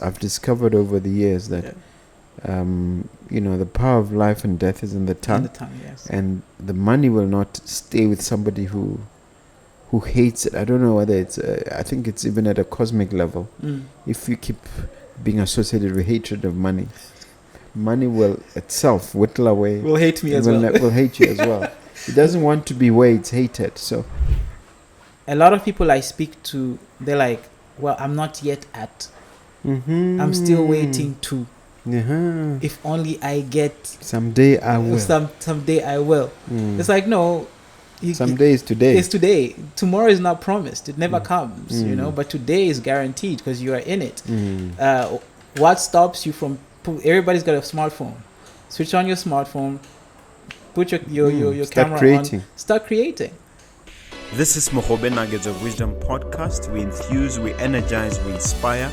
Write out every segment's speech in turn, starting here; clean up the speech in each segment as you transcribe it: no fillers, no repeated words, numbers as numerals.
I've discovered over the years that, the power of life and death is in the tongue. In the tongue, yes. And the money will not stay with somebody who hates it. I don't know whether it's, I think it's even at a cosmic level. If you keep being associated with hatred of money, money will itself whittle away. Will hate me as well. Will hate you as well. It doesn't want to be where it's hated. So a lot of people I speak to, they're like, well, I'm not yet at. I'm still waiting to. If only I get. Someday I will. Someday I will. It's like, no. Someday is today. It's today. Tomorrow is not promised. It never comes, but today is guaranteed because you are in it. What stops you from... Everybody's got a smartphone. Switch on your smartphone. Put your camera on. Start creating. This is Mogobe Nuggets of Wisdom podcast. We enthuse, we energize, we inspire,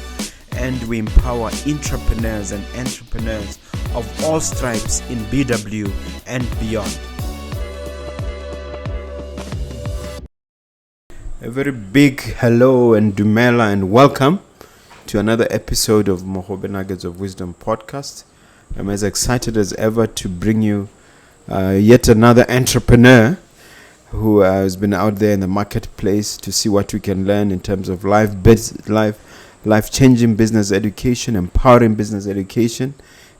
and we empower intrapreneurs and entrepreneurs of all stripes in BW and beyond. A very big hello and dumela and welcome to another episode of Mogobe Nuggets of Wisdom podcast. I'm as excited as ever to bring you yet another entrepreneur who has been out there in the marketplace to see what we can learn in terms of life-changing business education, empowering business education.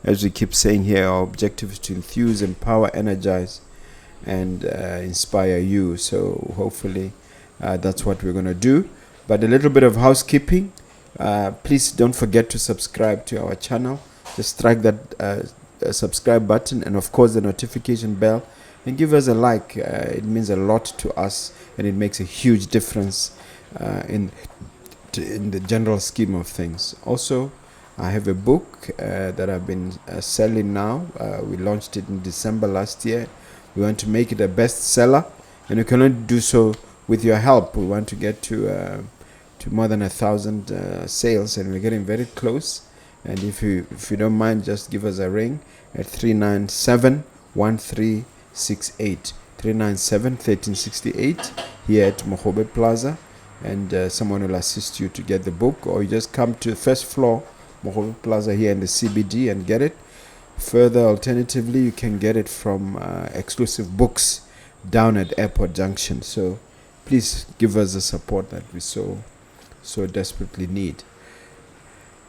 As we keep saying here, our objective is to enthuse, empower, energize, and inspire you. So hopefully that's what we're going to do. But a little bit of housekeeping. Please don't forget to subscribe to our channel. Just strike that subscribe button and of course the notification bell. And give us a like. It means a lot to us, and it makes a huge difference in the general scheme of things. Also, I have a book that I've been selling now. We launched it in December last year. We want to make it a bestseller, and we can only do so with your help. We want to get to more than 1,000 sales, and we're getting very close. And if you don't mind, just give us a ring at 397-1368 397-1368 here at Mogobe Plaza, and someone will assist you to get the book, or you just come to the first floor Mogobe Plaza here in the CBD and get it. Further, alternatively, you can get it from Exclusive Books down at Airport Junction. So please give us the support that we so desperately need.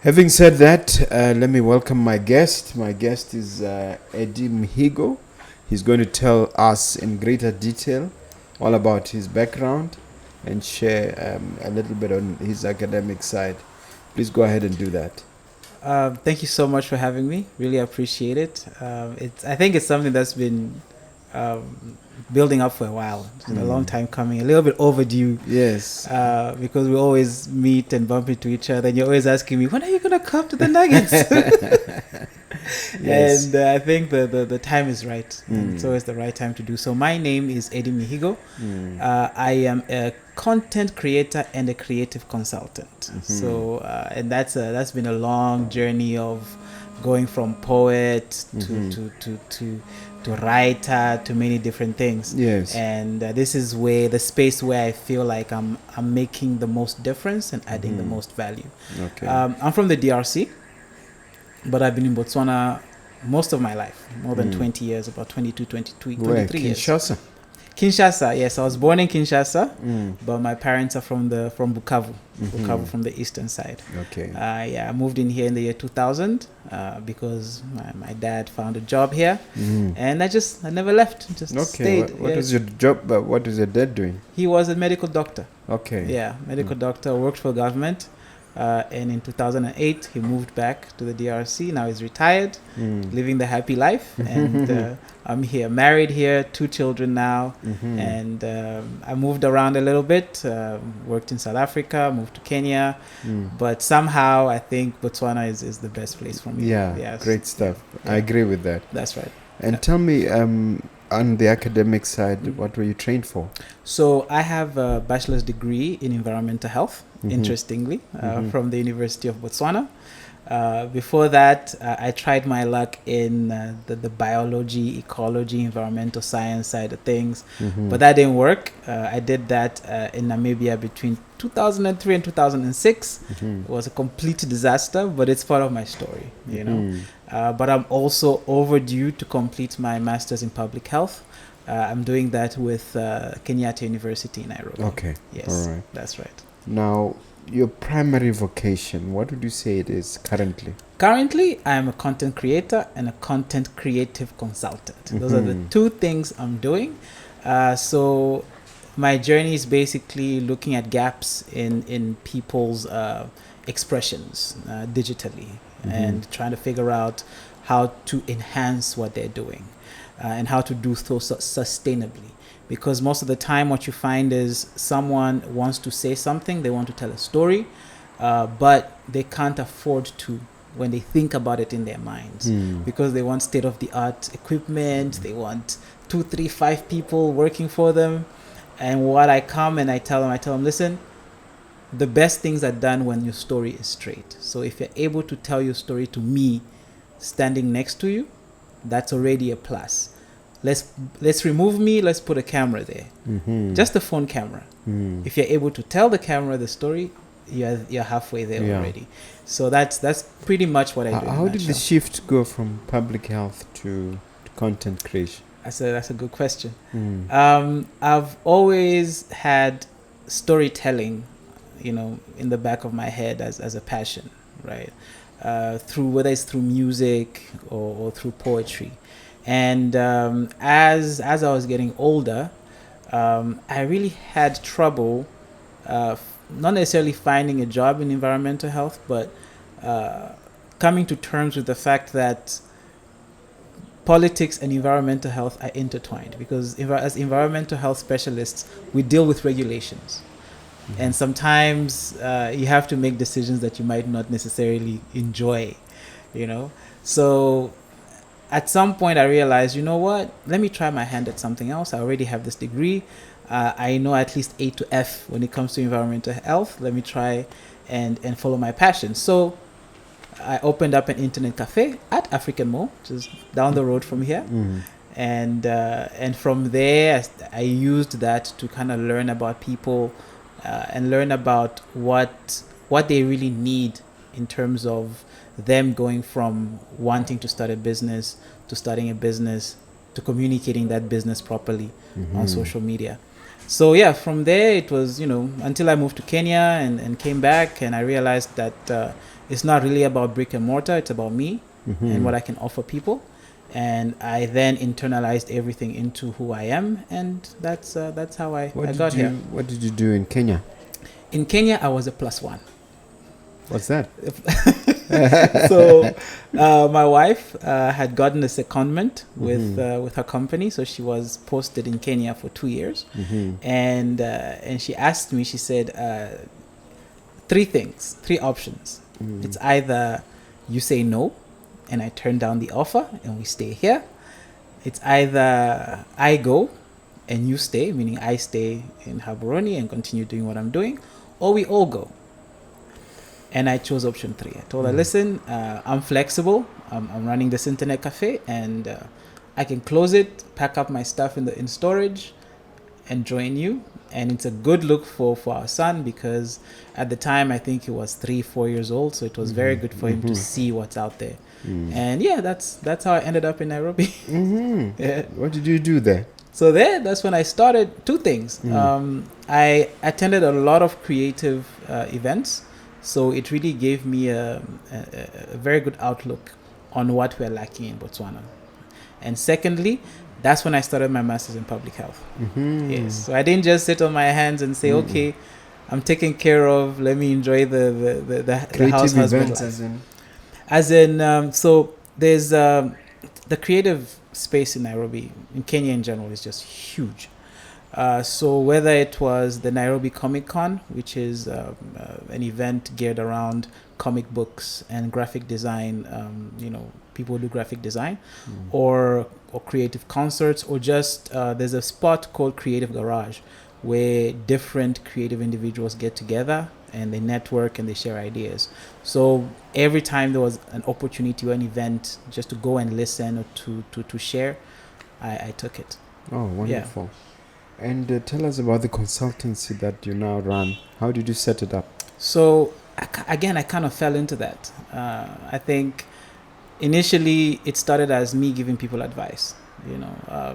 Having said that, let me welcome my guest. My guest is Eddy Mihigo. He's going to tell us in greater detail all about his background and share a little bit on his academic side. Please go ahead and do that. Thank you so much for having me. Really appreciate it. I think it's something that's been building up for a while. It's been a long time coming, a little bit overdue. Yes. Because we always meet and bump into each other, and you're always asking me, when are you going to come to the Nuggets? Yes. And I think the time is right. It's always the right time to do so. My name is Eddy Mihigo. I am a content creator and a creative consultant. So, and that's been a long journey of going from poet to writer to many different things. Yes. And this is where the space where I feel like I'm making the most difference and adding the most value. Okay. I'm from the DRC, but I've been in Botswana most of my life, more than 20 years, about 23 years. Kinshasa, yes. I was born in Kinshasa, but my parents are from Bukavu, from the eastern side. Okay. I moved in here in the year 2000 because my dad found a job here, and I never left. Just stayed. What was your job? What was your dad doing? He was a medical doctor. Okay. Yeah, medical doctor, worked for government. And in 2008, he moved back to the DRC. Now he's retired, living the happy life. And I'm here, married here, 2 children now. And I moved around a little bit, worked in South Africa, moved to Kenya. But somehow I think Botswana is the best place for me. Yeah, yes. Great stuff. Yeah. I agree with that. That's right. And tell me, on the academic side, what were you trained for? So I have a bachelor's degree in environmental health. interestingly, from the University of Botswana. Before that, I tried my luck in the biology, ecology, environmental science side of things, but that didn't work. I did that in Namibia between 2003 and 2006. It was a complete disaster, but it's part of my story, you know. But I'm also overdue to complete my master's in public health. I'm doing that with Kenyatta University in Nairobi. Okay. Yes, All right. that's right. Now, your primary vocation, what would you say it is currently? Currently, I'm a content creator and a content creative consultant. Those are the two things I'm doing. So my journey is basically looking at gaps in people's expressions digitally and trying to figure out how to enhance what they're doing and how to do so sustainably. Because most of the time what you find is someone wants to say something, they want to tell a story, but they can't afford to when they think about it in their minds, because they want state-of-the-art equipment, they want 2, 3, 5 people working for them. And what I come and I tell them, listen, the best things are done when your story is straight. So if you're able to tell your story to me standing next to you, that's already a plus. Let's remove me, let's put a camera there. Just a phone camera. If you're able to tell the camera the story, you're halfway there already. So that's pretty much what I do. How did the shift go from public health to content creation? That's a good question. I've always had storytelling, you know, in the back of my head as a passion, right? Through whether it's through music or through poetry. And as I was getting older, I really had trouble, not necessarily finding a job in environmental health, but coming to terms with the fact that politics and environmental health are intertwined. Because as environmental health specialists, we deal with regulations. And sometimes you have to make decisions that you might not necessarily enjoy, you know. So at some point I realized, you know what, let me try my hand at something else. I already have this degree. I know at least A to F when it comes to environmental health. Let me try and follow my passion. So I opened up an internet cafe at African Mall, which is down the road from here. And from there, I used that to kind of learn about people and learn about what they really need in terms of them going from wanting to start a business to starting a business to communicating that business properly on social media. So yeah, from there it was, you know, until I moved to Kenya and came back, and I realized that it's not really about brick and mortar, it's about me and what I can offer people. And I then internalized everything into who I am, and that's how I got here. What did you do in Kenya? In Kenya, I was a +1. What's that? So my wife had gotten a secondment with her company, so she was posted in Kenya for 2 years. And she asked me, she said, 3 options. It's either you say no and I turn down the offer and we stay here. It's either I go and you stay, meaning I stay in Haburoni and continue doing what I'm doing, or we all go. And I chose option 3. I told her, listen, I'm flexible. I'm running this internet cafe, and I can close it, pack up my stuff in storage, and join you. And it's a good look for our son, because at the time I think he was 3-4 years old, so it was very good for him to see what's out there. And yeah, that's how I ended up in Nairobi. Yeah. What did you do there? So that's when I started 2 things. I attended a lot of creative events. So it really gave me a very good outlook on what we're lacking in Botswana. And secondly, that's when I started my master's in public health. Yes. So I didn't just sit on my hands and say, okay, I'm taken care of, let me enjoy the house husband life. As in, so there's the creative space in Nairobi, in Kenya in general, is just huge. So whether it was the Nairobi Comic Con, which is an event geared around comic books and graphic design, people who do graphic design, or creative concerts, or just there's a spot called Creative Garage, where different creative individuals get together and they network and they share ideas. So every time there was an opportunity or an event just to go and listen or to share, I took it. Oh, wonderful. And tell us about the consultancy that you now run. How did you set it up? So again, I kind of fell into that. I think initially it started as me giving people advice. I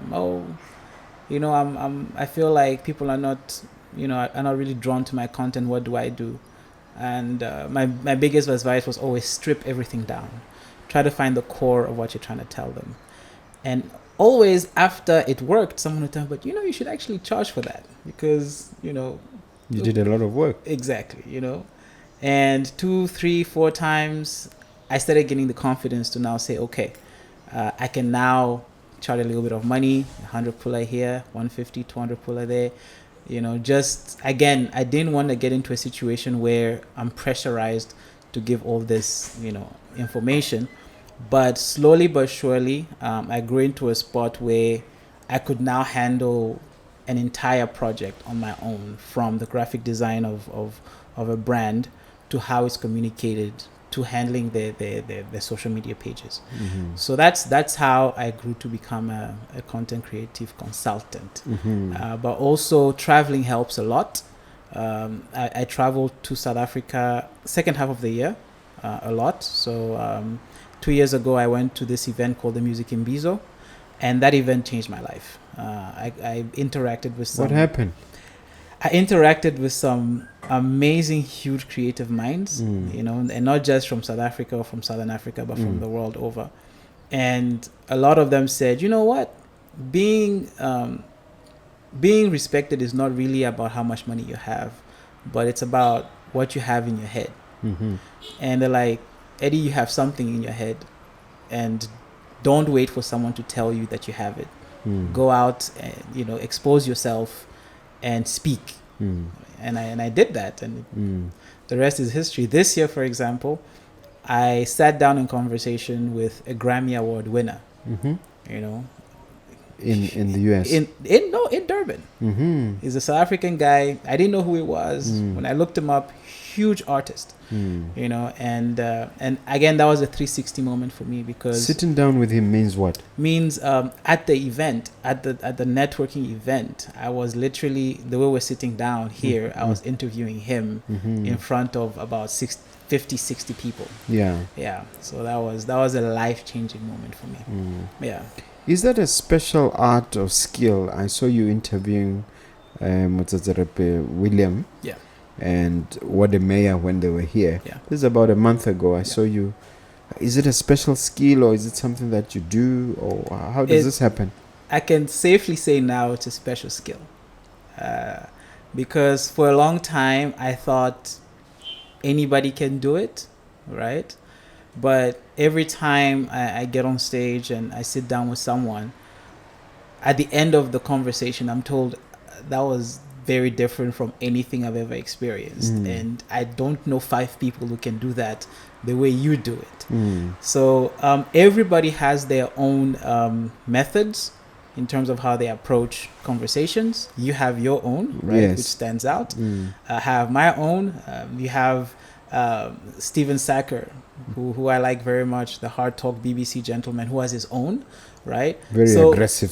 feel like people are not really drawn to my content. What do I do? And my biggest advice was always strip everything down. Try to find the core of what you're trying to tell them. And always after it worked, someone would tell me, but you should actually charge for that because, you did a lot of work. Exactly, And 2, 3, 4 times, I started getting the confidence to now say, okay, I can now charge a little bit of money, 100 puller here, 150, 200 puller there. Just, again, I didn't want to get into a situation where I'm pressurized to give all this, information. But slowly but surely, I grew into a spot where I could now handle an entire project on my own, from the graphic design of a brand to how it's communicated to handling the social media pages. Mm-hmm. So that's how I grew to become a content creative consultant. Mm-hmm. But also traveling helps a lot. I traveled to South Africa second half of the year a lot. So 2 years ago, I went to this event called the Music in Bizo, and that event changed my life. I interacted with some... What happened? I interacted with some amazing, huge creative minds, and not just from South Africa or from Southern Africa, but from the world over. And a lot of them said, you know what, being respected is not really about how much money you have, but it's about what you have in your head. Mm-hmm. And they're like, Eddie, you have something in your head, and don't wait for someone to tell you that you have it. Go out and expose yourself and speak. And I did that, and the rest is history. This year, for example, I sat down in conversation with a Grammy Award winner. Mm-hmm. In the US. In Durban. Mm-hmm. He's a South African guy. I didn't know who he was. When I looked him up, huge artist. And again, that was a 360 moment for me, because sitting down with him means what? Means at the event, at the networking event, I was literally, the way we're sitting down here, I was interviewing him in front of about 50, 60 people. Yeah. So that was a life-changing moment for me. Yeah. Is that a special art or skill? I saw you interviewing William. Yeah. And Wade Mayor when they were here. Yeah. This is about a month ago. I saw you. Is it a special skill, or is it something that you do, or how does this happen? I can safely say now it's a special skill. Because for a long time I thought anybody can do it, right? But every time I get on stage and I sit down with someone, at the end of the conversation, I'm told that was very different from anything I've ever experienced. And I don't know 5 people who can do that the way you do it. So everybody has their own methods in terms of how they approach conversations. You have your own, right? Yes. Which stands out. I have my own. You have Steven Sacker, who I like very much, the hard talk BBC gentleman, who has his own, right? Very aggressive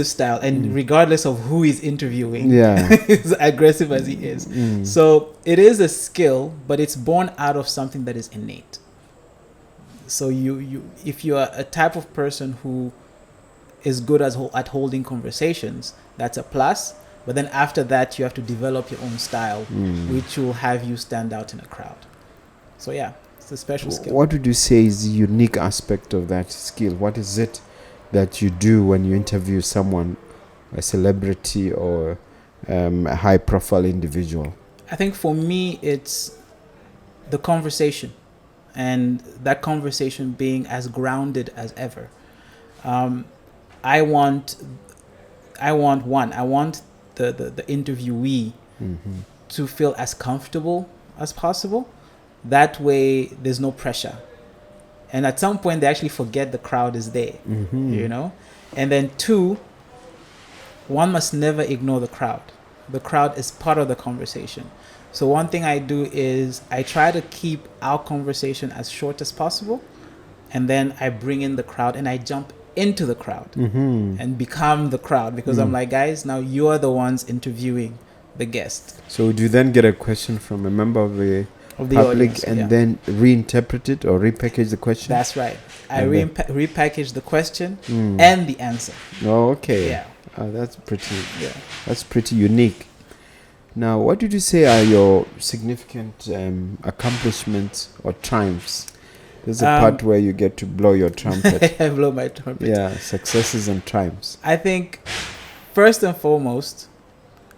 style. And regardless of who he's interviewing, yeah, as aggressive as he is. So it is a skill, but it's born out of something that is innate. So you if you are a type of person who is good at holding conversations, that's a plus. But then after that, you have to develop your own style, which will have you stand out in a crowd. So yeah, it's a special skill. What would you say is the unique aspect of that skill? What is it that you do when you interview someone, a celebrity or a high-profile individual? I think for me, it's the conversation, and that conversation being as grounded as ever. I want the interviewee to feel as comfortable as possible. That way, there's no pressure. And at some point, they actually forget the crowd is there, And then 2, one must never ignore the crowd, the crowd is part of the conversation. So one thing I do is I try to keep our conversation as short as possible, and then I bring in the crowd and I jump into the crowd and become the crowd, because I'm like, guys, now you are the ones interviewing the guest. So do you then get a question from a member of the public audience, and then reinterpret it or repackage the question? That's right. I And then- repackage the question and the answer. Oh, okay. Yeah. That's Yeah. pretty unique. Now, what did you say are your significant accomplishments or triumphs? There's a part where you get to blow your trumpet. I blow my trumpet. Yeah, successes and triumphs. I think first and foremost,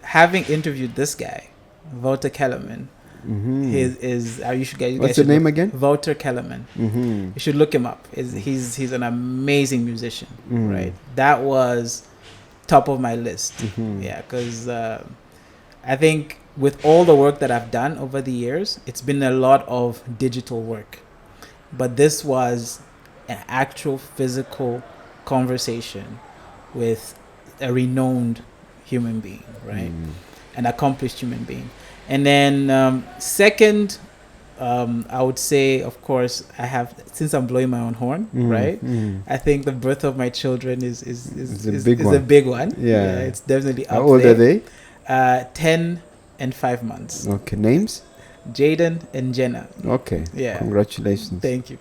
having interviewed this guy, Wouter Kellerman, you should guys. What's the name again? Wouter Kellerman. You should look him up. He's an amazing musician, right? That was top of my list. Yeah, because I think with all the work that I've done over the years, it's been a lot of digital work, but this was an actual physical conversation with a renowned human being, right? An accomplished human being. And then second, I would say, of course, since I'm blowing my own horn, right? I think the birth of my children is a big one. Yeah. It's definitely up How old there. are they? 10 and 5 months. Okay, names? Jaden and Jenna. Okay. Yeah. Congratulations. Thank you.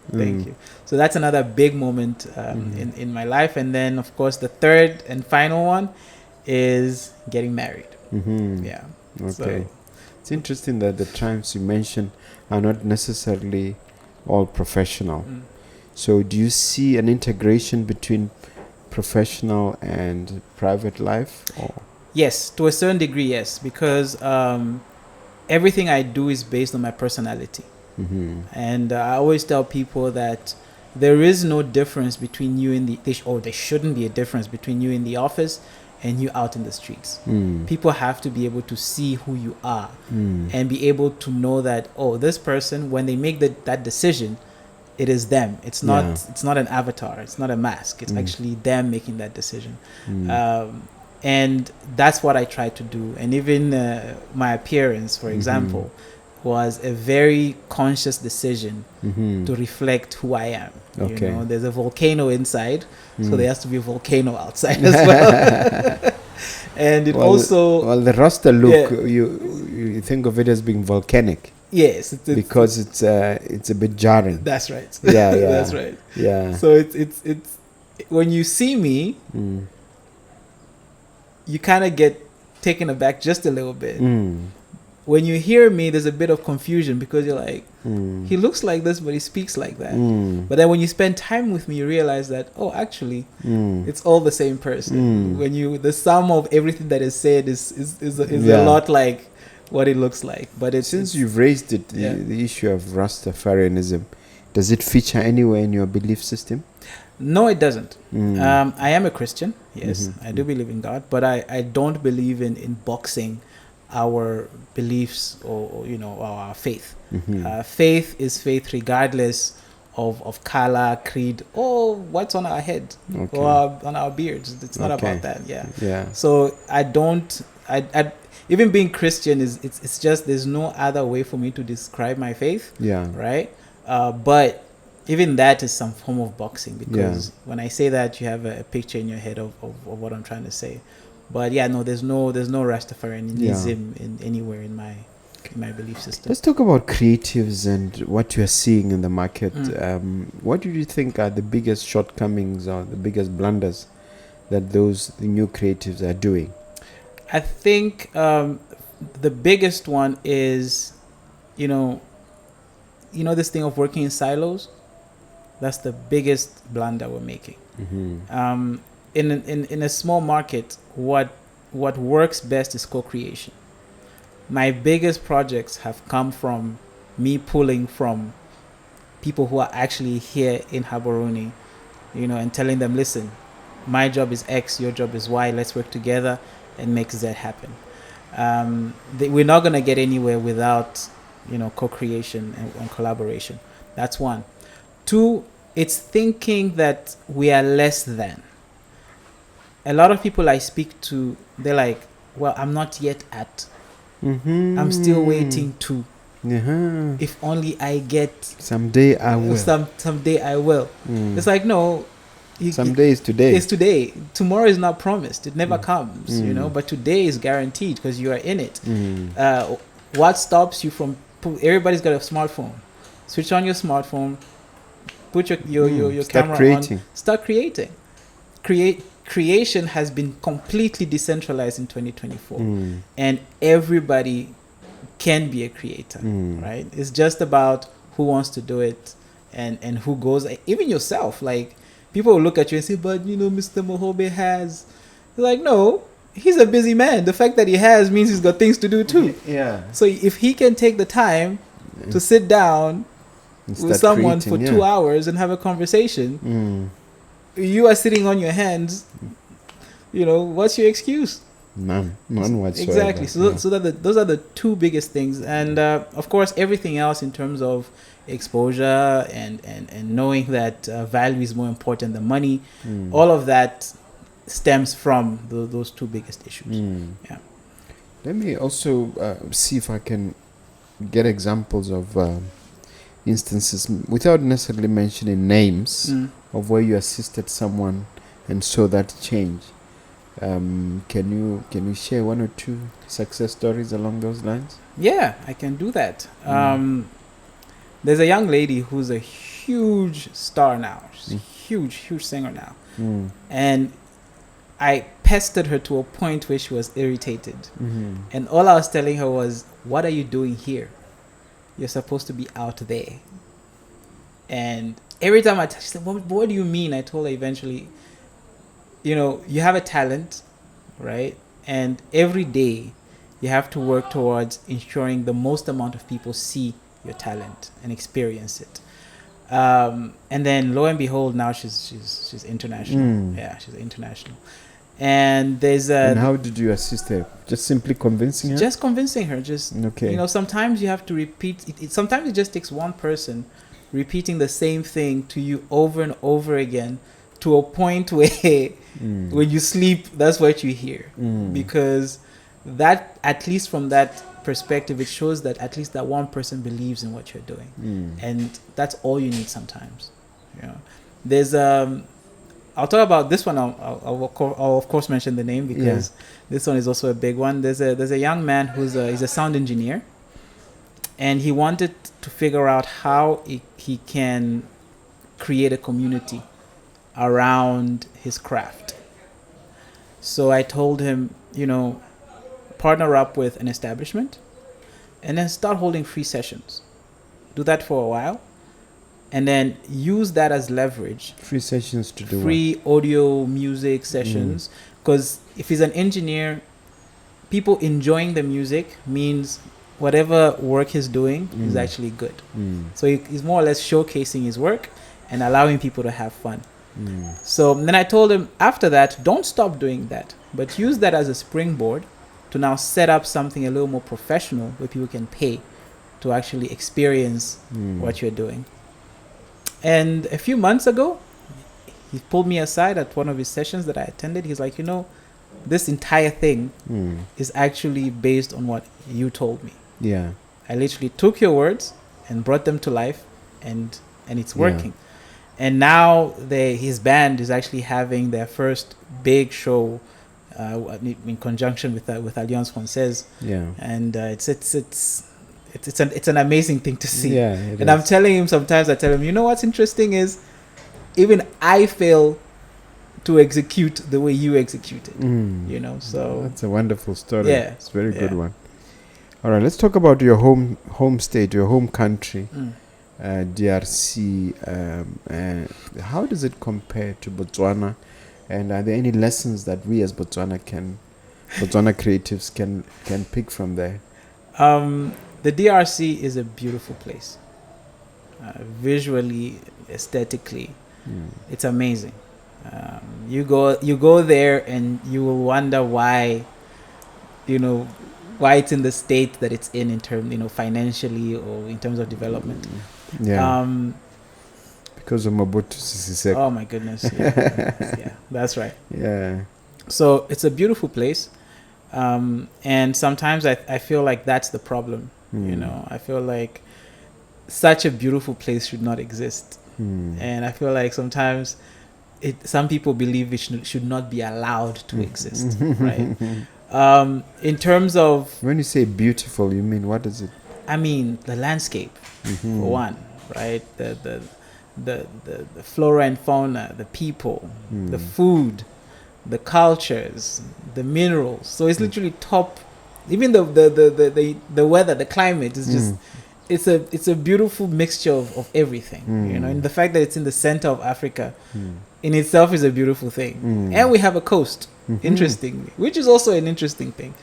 So that's another big moment in my life. And then, of course, the third and final one is getting married. Yeah. Okay. So, it's interesting that the triumphs you mentioned are not necessarily all professional. So do you see an integration between professional and private life? Or? yes, to a certain degree, yes, because everything I do is based on my personality. And I always tell people that there is no difference between you in there shouldn't be a difference between you in the office and you out in the streets. People have to be able to see who you are and be able to know that, this person, when they make that decision, it is them. It's not an avatar. It's not a mask. It's actually them making that decision. And that's what I try to do. And even my appearance, for example, was a very conscious decision to reflect who I am. Okay. You know, there's a volcano inside, so there has to be a volcano outside as well. And it the Rasta look, you think of it as being volcanic. Yes, because it's a bit jarring. That's right. Yeah, That's right. Yeah. So it's when you see me, you kind of get taken aback just a little bit. When you hear me, there's a bit of confusion because you're like, he looks like this, but he speaks like that. But then when you spend time with me, you realize that, actually, it's all the same person. When the sum of everything that is said is a lot like what it looks like. But since you've raised it, the issue of Rastafarianism, does it feature anywhere in your belief system? No, it doesn't. I am a Christian. Yes, I do believe in God, but I don't believe in boxing our beliefs or our faith. Faith is faith regardless of color, creed, or what's on our head or on our beards. It's not about that. Yeah. So I even being Christian it's just there's no other way for me to describe my faith. Yeah. Right. But even that is some form of boxing because when I say that, you have a picture in your head of what I'm trying to say. But there's no Rastafarianism in anywhere in my belief system. Let's talk about creatives and what you're seeing in the market. What do you think are the biggest shortcomings or the biggest blunders that the new creatives are doing? I think the biggest one is, this thing of working in silos. That's the biggest blunder we're making. In a small market, what works best is co-creation. My biggest projects have come from me pulling from people who are actually here in Haboroni, and telling them, listen, my job is X, your job is Y, let's work together and make Z happen. We're not going to get anywhere without, co-creation and collaboration. That's one. Two, it's thinking that we are less than. A lot of people I speak to, they're like, well, I'm not yet at. Mm-hmm. I'm still waiting to. Uh-huh. If only I get. Someday I will. Someday I will. Mm. It's like, no. Someday is today. It's today. Tomorrow is not promised. It never comes, Mm. But today is guaranteed because you are in it. Mm. What stops you from... Everybody's got a smartphone. Switch on your smartphone. Put your Start camera creating. on. Start creating. Creation has been completely decentralized in 2024. And everybody can be a creator, right? It's just about who wants to do it and who goes... Even yourself, like... People will look at you and say, but, Mr. Mogobe has... You're like, no, he's a busy man. The fact that he has means he's got things to do too. Yeah. So if he can take the time to sit down with someone for 2 hours and have a conversation, you are sitting on your hands, what's your excuse? None whatsoever. Exactly. So those are the two biggest things. And, of course, everything else in terms of exposure and knowing that value is more important than money, all of that stems from those two biggest issues. Yeah. Let me also see if I can get examples of instances without necessarily mentioning names of where you assisted someone and saw that change. Can you share one or two success stories along those lines? Yeah, I can do that. There's a young lady who's a huge star now. She's a huge singer now. And I pestered her to a point where she was irritated. And all I was telling her was, what are you doing here? You're supposed to be out there. And every time she said, what do you mean? I told her eventually, you have a talent, right? And every day you have to work towards ensuring the most amount of people see your talent and experience it. And then lo and behold, now she's international. Yeah, she's international. And there's and how did you assist her? Just simply convincing her? Just convincing her. Okay. Sometimes you have to repeat it. Sometimes it just takes one person repeating the same thing to you over and over again, to a point where when you sleep, that's what you hear. Because that, at least from that perspective, it shows that at least that one person believes in what you're doing. And that's all you need sometimes. There's I'll talk about this one. I'll of course mention the name because this one is also a big one. There's a young man he's a sound engineer, and he wanted to figure out how he can create a community around his craft. So I told him, partner up with an establishment and then start holding free sessions. Do that for a while and then use that as leverage. Free sessions to do free what? Audio, music sessions. Because if he's an engineer, people enjoying the music means whatever work he's doing is actually good. So he's more or less showcasing his work and allowing people to have fun. So then I told him, after that, don't stop doing that, but use that as a springboard to now set up something a little more professional where people can pay to actually experience what you're doing. And a few months ago, he pulled me aside at one of his sessions that I attended. He's like, this entire thing is actually based on what you told me. Yeah. I literally took your words and brought them to life, and it's working. And now his band is actually having their first big show in conjunction with Alliance Française. Yeah. And it's an amazing thing to see. Yeah. And I'm telling him sometimes, I tell him, what's interesting is even I fail to execute the way you executed. So that's a wonderful story. Yeah. It's a very good one. All right, let's talk about your home state, your home country. DRC. How does it compare to Botswana? And are there any lessons that we as Botswana creatives can pick from there? The DRC is a beautiful place. Visually, aesthetically, it's amazing. You go there and you will wonder why it's in the state that it's in terms, financially or in terms of development. Because of Mobutu Sese Seko. Oh my goodness. Yeah, that's right. Yeah. So it's a beautiful place. And sometimes I feel like that's the problem. You know, I feel like such a beautiful place should not exist. And I feel like sometimes some people believe it should not be allowed to exist, right? In terms of... When you say beautiful, you mean, what is it? I mean, the landscape, for one, right? The flora and fauna, the people, the food, the cultures, the minerals. So it's literally top. Even the weather, the climate is just... It's a beautiful mixture of everything, you know. And the fact that it's in the center of Africa in itself is a beautiful thing. And we have a coast, interestingly, which is also an interesting thing.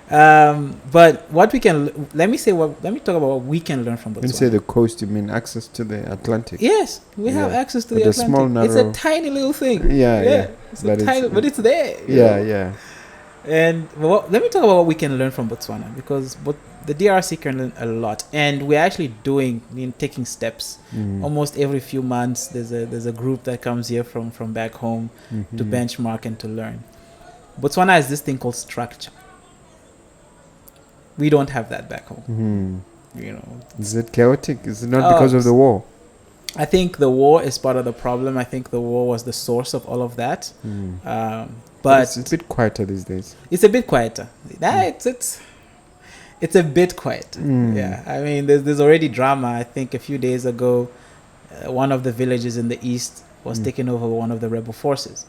But what we can... Let me talk about what we can learn from Botswana. When you say the coast, you mean access to the Atlantic? Yes, we have access to the Atlantic. Small, narrow... It's a tiny little thing. Yeah. But it's there. Yeah. And let me talk about what we can learn from Botswana, because the DRC can learn a lot, and we're actually taking steps. Almost every few months, there's a group that comes here from back home to benchmark and to learn. Botswana has this thing called structure. We don't have that back home. You know, is it chaotic? Is it not because of the war? I think the war is part of the problem. I think the war was the source of all of that. But it's a bit quieter these days. It's a bit quieter. It's a bit quiet. Yeah, I mean, there's already drama. I think a few days ago, one of the villages in the east was taken over by one of the rebel forces.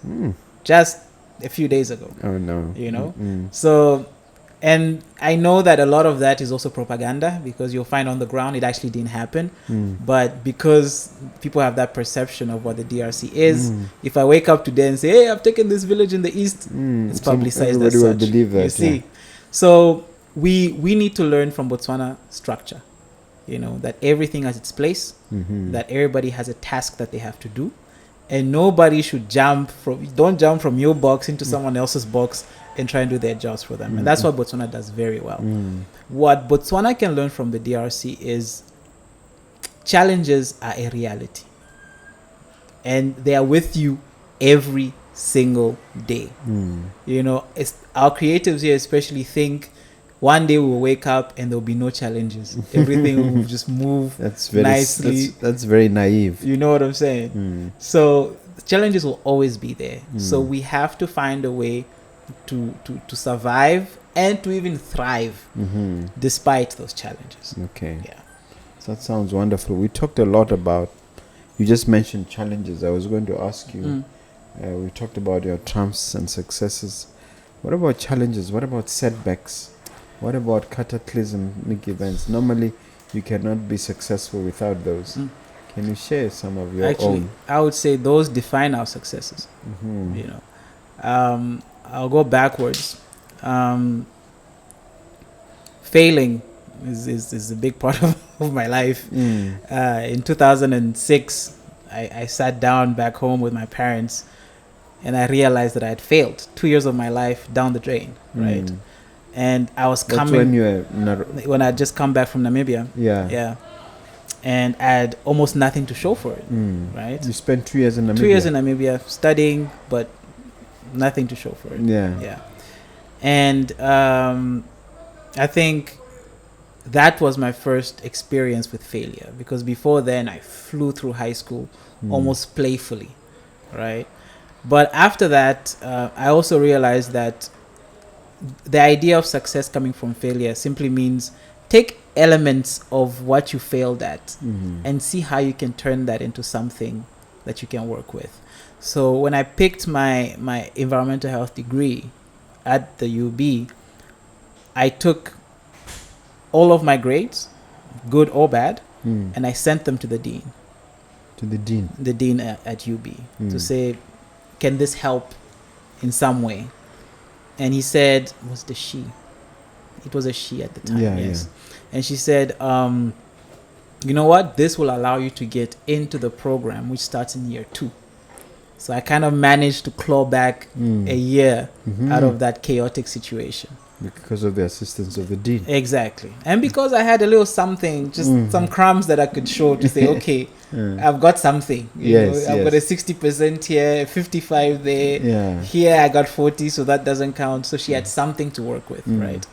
Just a few days ago. Oh no! You know, so. And I know that a lot of that is also propaganda, because you'll find on the ground it actually didn't happen. But because people have that perception of what the DRC is, if I wake up today and say, hey, I've taken this village in the east, it's publicized as such. Everybody will believe that. You see? So we need to learn from Botswana structure. You know, that everything has its place, that everybody has a task that they have to do. And nobody should don't jump from your box into someone else's box and try and do their jobs for them. And that's what Botswana does very well. What Botswana can learn from the DRC is challenges are a reality. And they are with you every single day. You know, our creatives here especially think one day we'll wake up and there'll be no challenges. Everything will just move nicely. That's very naive. You know what I'm saying? So challenges will always be there. So we have to find a way to survive and to even thrive despite those challenges. Okay. Yeah. So that sounds wonderful. We talked a lot about, you just mentioned challenges. I was going to ask you, we talked about your triumphs and successes. What about challenges? What about setbacks? What about cataclysmic events? Normally, you cannot be successful without those. Can you share some of your own? I would say those define our successes. You know, I'll go backwards. Failing is a big part of my life. In 2006, I sat down back home with my parents, and I realized that I had failed. 2 years of my life down the drain, right? And I was coming when I had just come back from Namibia. Yeah. And I had almost nothing to show for it, right? You spent 2 years in Namibia. 2 years in Namibia studying, but nothing to show for it. Yeah. And I think that was my first experience with failure, because before then I flew through high school almost playfully, right? But after that, I also realized that the idea of success coming from failure simply means take elements of what you failed at and see how you can turn that into something that you can work with. So when I picked my environmental health degree at the UB, I took all of my grades, good or bad, and I sent them to the dean. To the dean? The dean at UB to say, can this help in some way? And he said, was the she? It was a she at the time, yes. Yeah. And she said, you know what? This will allow you to get into the program, which starts in year 2. So I kind of managed to claw back a year out of that chaotic situation. Because of the assistance of the dean. Exactly. And because I had a little something, just some crumbs that I could show to say, okay, Yeah. I've got something. Yes, I've got a yes. 60% here, 55 there. Yeah. Here I got 40, so that doesn't count. So she had something to work with, Mm. right?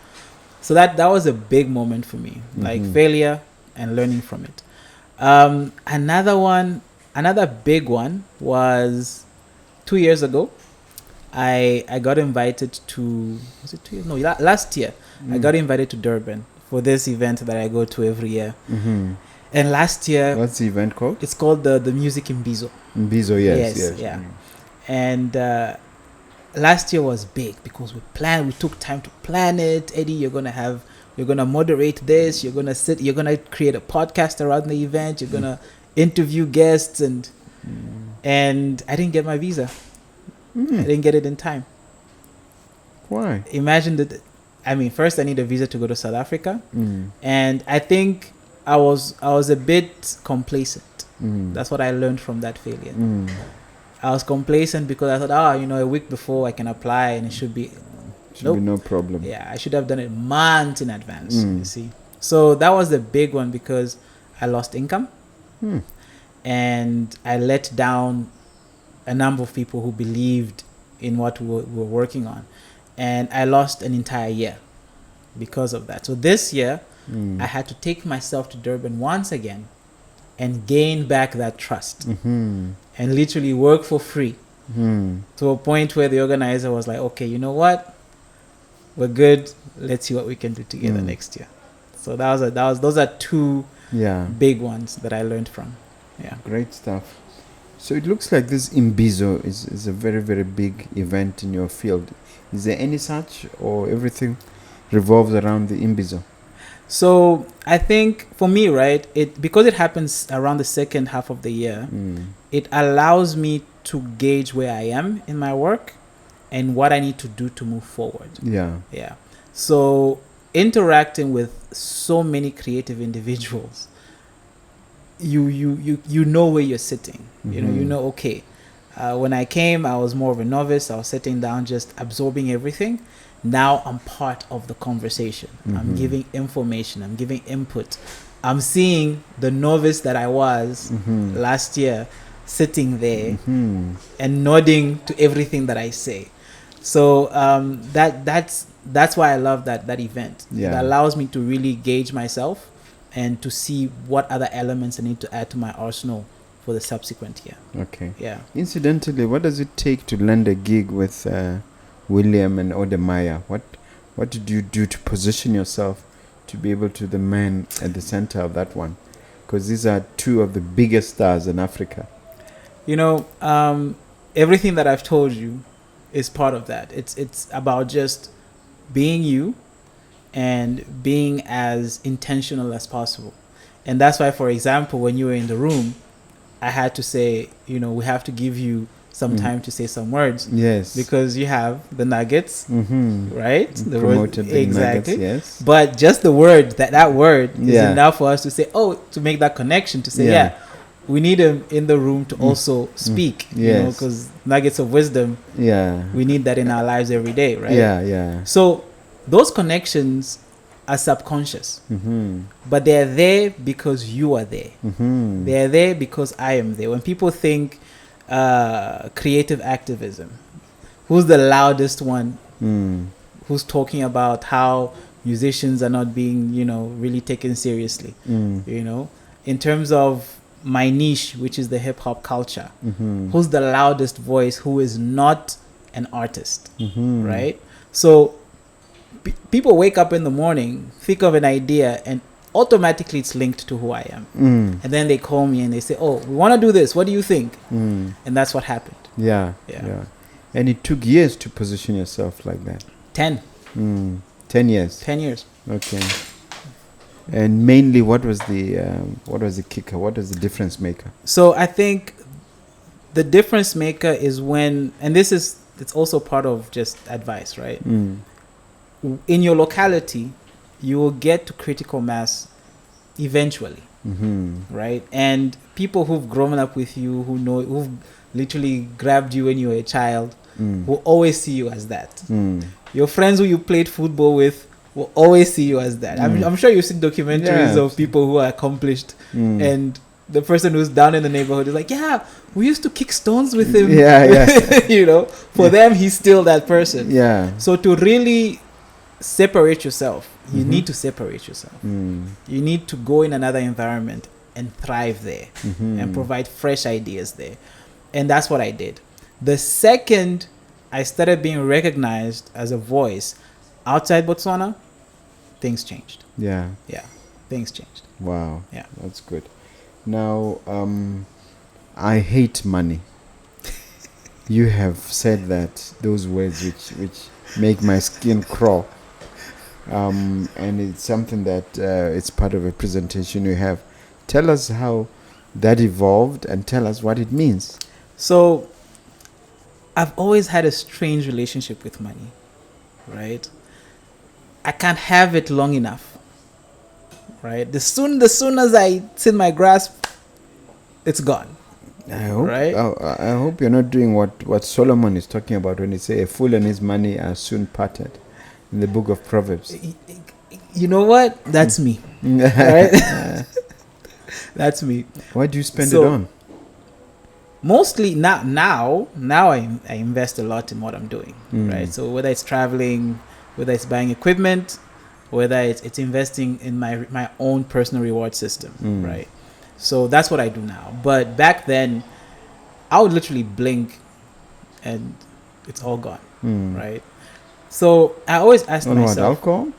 So that was a big moment for me, like failure and learning from it. Another big one was 2 years ago. I got invited to, was it 2 years? No, last year. I got invited to Durban for this event that I go to every year. Mm-hmm. And last year, What's the event called? it's called the Music in Bizo. Bizo, yes. Yeah. Mm. And last year was big because we took time to plan it. Eddie, you're gonna moderate this, you're gonna create a podcast around the event, you're gonna interview guests, and I didn't get my visa. I didn't get it in time. Why? Imagine that. I mean, first I need a visa to go to South Africa, and I think I was a bit complacent. That's what I learned from that failure. I was complacent because I thought, a week before I can apply and it should be. Should be no problem. Yeah, I should have done it months in advance. You see, so that was the big one because I lost income, and I let down a number of people who believed in what we were working on, and I lost an entire year because of that. So this year I had to take myself to Durban once again and gain back that trust and literally work for free to a point where the organizer was like, okay, you know what, we're good, let's see what we can do together next year. So those are two big ones that I learned from. Yeah, great stuff. So it looks like this Imbizo is a very, very big event in your field. Is there any such, or everything revolves around the Imbizo? So I think for me, right, because it happens around the second half of the year, it allows me to gauge where I am in my work and what I need to do to move forward. Yeah. So interacting with so many creative individuals, you know where you're sitting. You know, okay, when I came, I was more of a novice. I was sitting down, just absorbing everything. Now I'm part of the conversation. I'm giving information. I'm giving input. I'm seeing the novice that I was last year sitting there and nodding to everything that I say. So that's why I love that event. It allows me to really gauge myself and to see what other elements I need to add to my arsenal for the subsequent year. Okay. Yeah. Incidentally, what does it take to land a gig with William and Odemaya? What did you do to position yourself to be able to the man at the center of that one? Because these are two of the biggest stars in Africa. You know, everything that I've told you is part of that. It's about just being you and being as intentional as possible. And that's why, for example, when you were in the room, I had to say, we have to give you some time to say some words. Yes. Because you have the nuggets, right? The promoted word, the exactly. nuggets, yes. But just the word, that word is enough for us to say, to make that connection, to say, we need him in the room to also speak, because nuggets of wisdom, we need that in our lives every day, right? Yeah. So those connections are subconscious, but they're there because you are there. They're there because I am there. When people think creative activism, who's the loudest one who's talking about how musicians are not being, really taken seriously? In terms of my niche, which is the hip-hop culture, who's the loudest voice who is not an artist, right? So people wake up in the morning, think of an idea, and automatically it's linked to who I am. And then they call me and they say, we want to do this, what do you think? And that's what happened. Yeah. And it took years to position yourself like that. 10 years. 10 years. Okay. And mainly, what was the kicker? What was the difference maker? So I think the difference maker is when, and it's also part of just advice, right? In your locality, you will get to critical mass eventually, right? And people who've grown up with you, who've literally grabbed you when you were a child, will always see you as that. Your friends who you played football with will always see you as that. I'm sure you've seen documentaries of people who are accomplished, and the person who's down in the neighborhood is like, yeah, we used to kick stones with him. You know, for them, he's still that person. Yeah. So to really separate yourself, you need to separate yourself. You need to go in another environment and thrive there and provide fresh ideas there. And that's what I did. The second I started being recognized as a voice outside Botswana, things changed. Yeah. Yeah, things changed. Wow. Yeah. That's good. Now, I hate money. You have said that, those words which make my skin crawl. And it's something that it's part of a presentation you have. Tell us how that evolved and tell us what it means. So, I've always had a strange relationship with money, right? I can't have it long enough, right? The soon as it's in my grasp, it's gone. I hope, right? I hope you're not doing what Solomon is talking about when he say a fool and his money are soon parted in the book of Proverbs. You know what? That's me, right? That's me. What do you spend it on? Mostly now I invest a lot in what I'm doing, right? So whether it's traveling, whether it's buying equipment, whether it's investing in my own personal reward system, right? So that's what I do now. But back then, I would literally blink and it's all gone, right? So I always asked myself. What, alcohol?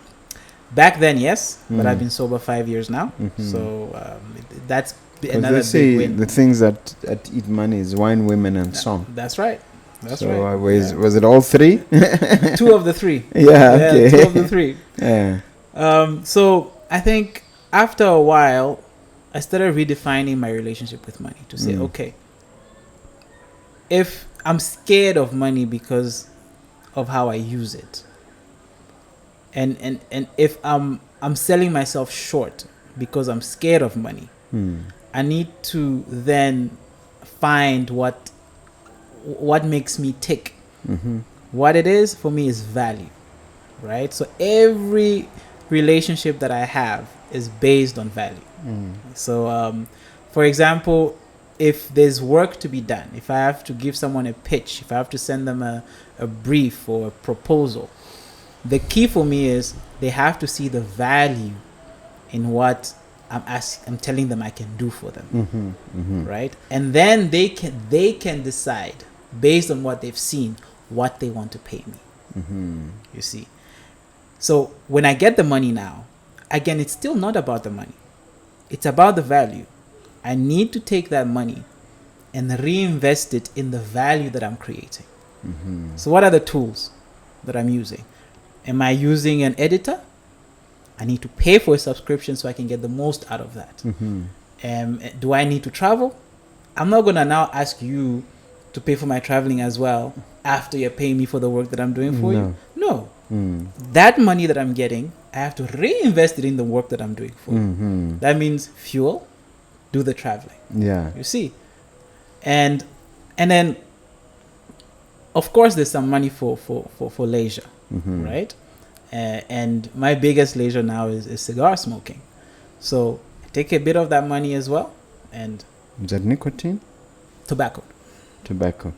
Back then, yes, but I've been sober 5 years now. So that's another they say big win. the things that eat money is wine, women, and song. That's right. That's so right. Was it all three? 2 of the 3. Yeah, okay. 2 of the 3. Yeah. So I think after a while, I started redefining my relationship with money to say, okay, if I'm scared of money because of how I use it, and if I'm selling myself short because I'm scared of money, I need to then find what makes me tick. What it is for me is value, right? So every relationship that I have is based on value. So for example, if there's work to be done, if I have to give someone a pitch, if I have to send them a brief or a proposal, the key for me is they have to see the value in what I'm telling them I can do for them, right? And then they can decide based on what they've seen what they want to pay me. You see, so when I get the money now, again, it's still not about the money; it's about the value. I need to take that money and reinvest it in the value that I'm creating. So, what are the tools that I'm using? Am I using an editor? I need to pay for a subscription so I can get the most out of that. Do I need to travel? I'm not going to now ask you to pay for my traveling as well after you're paying me for the work that I'm doing for you. No. That money that I'm getting, I have to reinvest it in the work that I'm doing for you. That means fuel, do the traveling. Yeah. You see? And then, of course, there's some money for leisure, right? And my biggest leisure now is cigar smoking. So I take a bit of that money as well. And is that nicotine? Tobacco.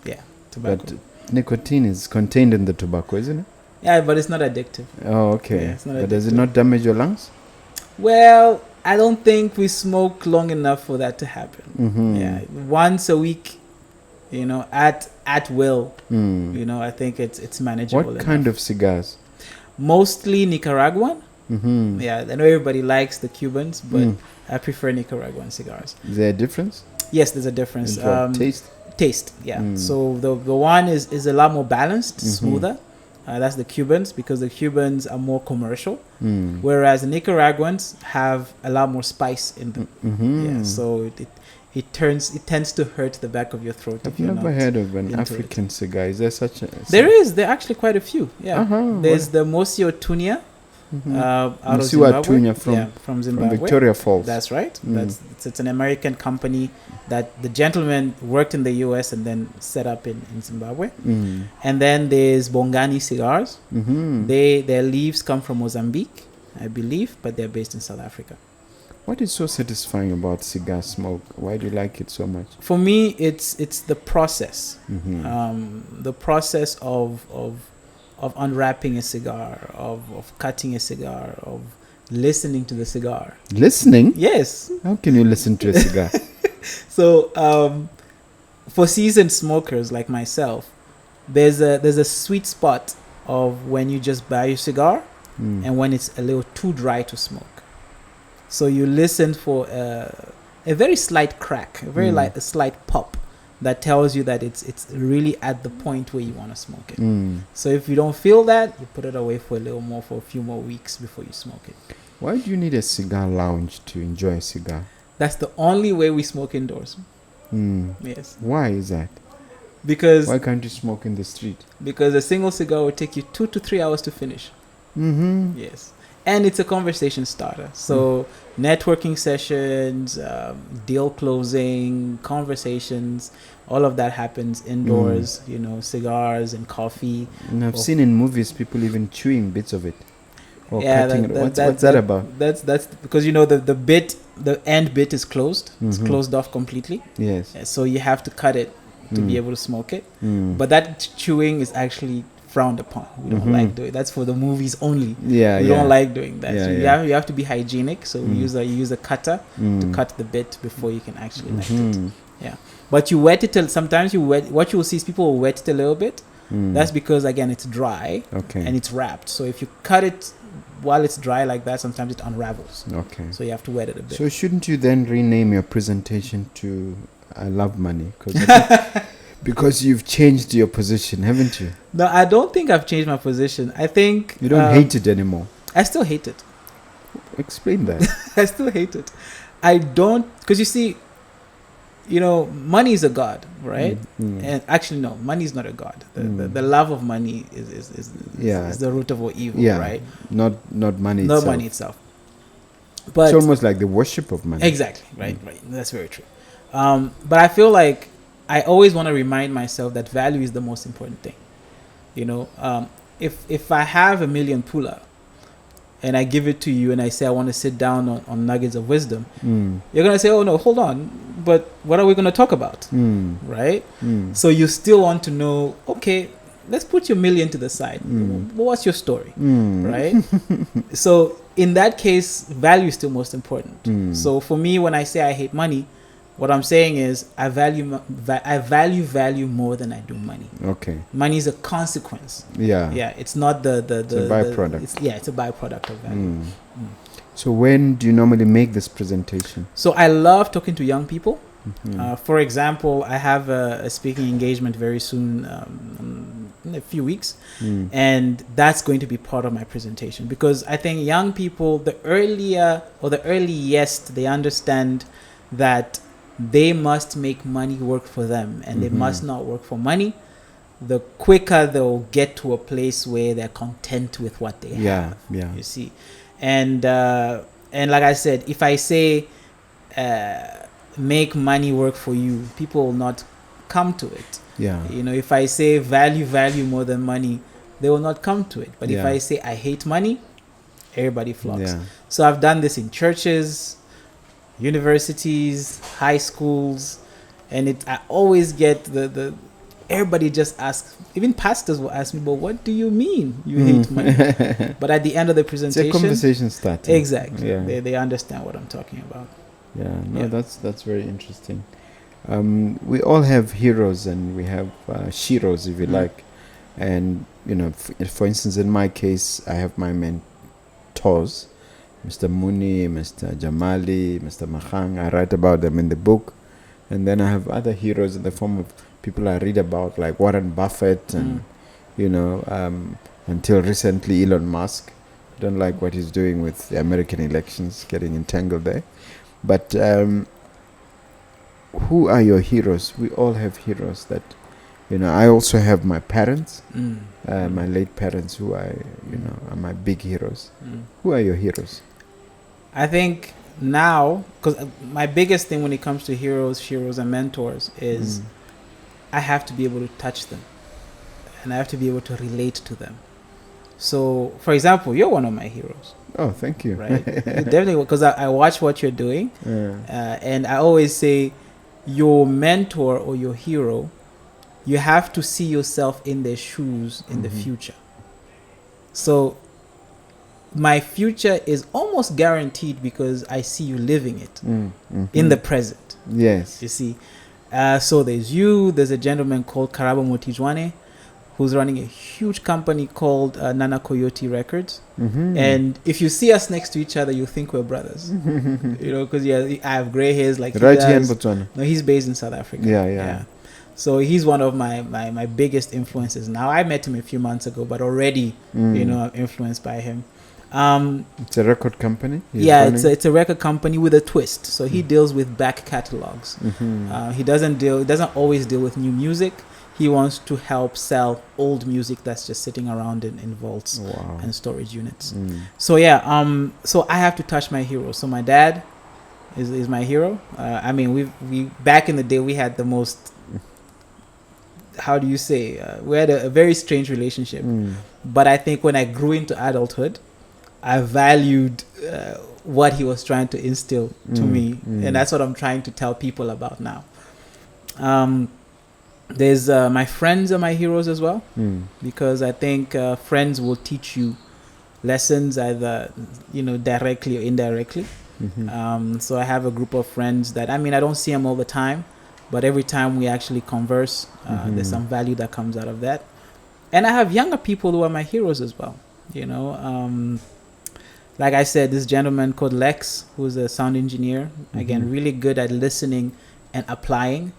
Yeah, tobacco. But nicotine is contained in the tobacco, isn't it? Yeah, but it's not addictive. Oh, okay. Yeah, it's not but addictive. does it not damage your lungs? Well, I don't think we smoke long enough for that to happen. Yeah, once a week, at will. I think it's manageable. What kind of cigars? Mostly Nicaraguan. Yeah, I know everybody likes the Cubans, but I prefer Nicaraguan cigars. Is there a difference? Yes, there's a difference. Taste? Yeah. So the one is a lot more balanced, smoother. That's the Cubans, because the Cubans are more commercial, whereas the Nicaraguans have a lot more spice in them. Yeah, so it tends to hurt the back of your throat. I've never heard of an African cigar. Is there such a? There are actually quite a few. Yeah, there's the Mosio Tunia. out of Msiwa Zimbabwe. Tunya from from Zimbabwe. Victoria Falls. That's right. Mm. It's an American company that the gentleman worked in the U.S. and then set up in Zimbabwe. Mm. And then there's Bongani Cigars. Mm-hmm. Their leaves come from Mozambique, I believe, but they're based in South Africa. What is so satisfying about cigar smoke? Why do you like it so much? For me, it's the process. Mm-hmm. The process of unwrapping a cigar, of cutting a cigar, of listening to the cigar. Listening? Yes. How can you listen to a cigar? So for seasoned smokers like myself, there's a sweet spot of when you just buy your cigar and when it's a little too dry to smoke. So you listen for a very slight crack, a slight pop that tells you that it's really at the point where you want to smoke it. So if you don't feel that, you put it away for a few more weeks before you smoke it. Why do you need a cigar lounge to enjoy a cigar? That's the only way we smoke indoors. Yes. Why is that? Because Why can't you smoke in the street? a single cigar will take you 2 to 3 hours to finish. Mm-hmm. Yes. And it's a conversation starter. So networking sessions, deal closing, conversations, all of that happens indoors, cigars and coffee. And I've seen in movies people even chewing bits of it. Or Yeah, cutting it. What's that about? That's because the end bit is closed. It's closed off completely. Yes. So you have to cut it to be able to smoke it. But But that chewing is actually frowned upon. We don't like doing. That's for the movies only. We don't like doing that. Yeah, So yeah. you have to be hygienic. So you use a cutter to cut the bit before you can actually light it. Yeah. But you wet it sometimes what you will see is people will wet it a little bit. That's because again it's dry and it's wrapped. So if you cut it while it's dry like that, sometimes it unravels. Okay. So you have to wet it a bit. So shouldn't you then rename your presentation to "I Love Money"? Because you've changed your position, haven't you? No, I don't think I've changed my position. I think You don't hate it anymore. I still hate it. Explain that. I still hate it. I don't, because you see, money is a god, right? And actually, no, money is not a god. The love of money is the root of all evil, right? Not money Not itself. money itself. But It's almost like the worship of money. exactly, right. That's very true. But I feel like I always want to remind myself that value is the most important thing. If I have $1 million pula and I give it to you and I say I want to sit down on nuggets of wisdom, you're going to say, oh no, hold on, but what are we going to talk about? Right? So you still want to know, okay, let's put your $1 million to the side. What's your story? Right? So in that case, value is still most important. So for me, when I say I hate money, what I'm saying is I value value more than I do money. Okay. Money is a consequence. Yeah. Yeah, it's not the It's a byproduct. it's a byproduct of value. So when do you normally make this presentation? So I love talking to young people. For example, I have a speaking engagement very soon, in a few weeks, and that's going to be part of my presentation because I think young people, the earliest they understand that they must make money work for them and they must not work for money, the quicker they'll get to a place where they're content with what they have. You see, and like I said, if I say make money work for you, people will not come to it. If I say value more than money, they will not come to it. But if I say I hate money, everybody flocks. So I've done this in churches, universities, high schools, and I always get the everybody just asks, even pastors will ask me, but what do you mean you hate money? But at the end of the presentation, it's a conversation starter. Exactly. They understand what I'm talking about. That's very interesting. We all have heroes and we have sheroes, if you like. And for instance, in my case, I have my mentors, Mr. Muni, Mr. Jamali, Mr. Mahang. I write about them in the book. And then I have other heroes in the form of people I read about, like Warren Buffett and, until recently, Elon Musk. I don't like what he's doing with the American elections, getting entangled there. But who are your heroes? We all have heroes that I also have my parents, Mm. my late parents, who are my big heroes. Mm. Who are your heroes? I think now, because my biggest thing when it comes to heroes and mentors is I have to be able to touch them, and I have to be able to relate to them. So, for example, you're one of my heroes. Oh, thank you. Right? Definitely, because I watch what you're doing, and I always say your mentor or your hero, you have to see yourself in their shoes in the future. So my future is almost guaranteed because I see you living it in the present. Yes. You see. So there's a gentleman called Karabo Motijwane who's running a huge company called Nana Coyote Records. And if you see us next to each other, you think we're brothers. Because I have gray hairs like right he here in does. Botswana. No, he's based in South Africa. Yeah. So he's one of my biggest influences. Now, I met him a few months ago, but already, I'm influenced by him. It's a record company. It's a record company with a twist. So he deals with back catalogs. He doesn't always deal with new music. He wants to help sell old music that's just sitting around in vaults and storage units. So so I have to touch my hero. So my dad is my hero. We back in the day we had the most, how do you say, we had a very strange relationship. But I think when I grew into adulthood, I valued what he was trying to instill to me, and that's what I'm trying to tell people about now. There's my friends are my heroes as well, because I think friends will teach you lessons either directly or indirectly. So I have a group of friends that I don't see them all the time, but every time we actually converse, there's some value that comes out of that. And I have younger people who are my heroes as well. Like I said, this gentleman called Lex, who's a sound engineer, again, really good at listening and applying.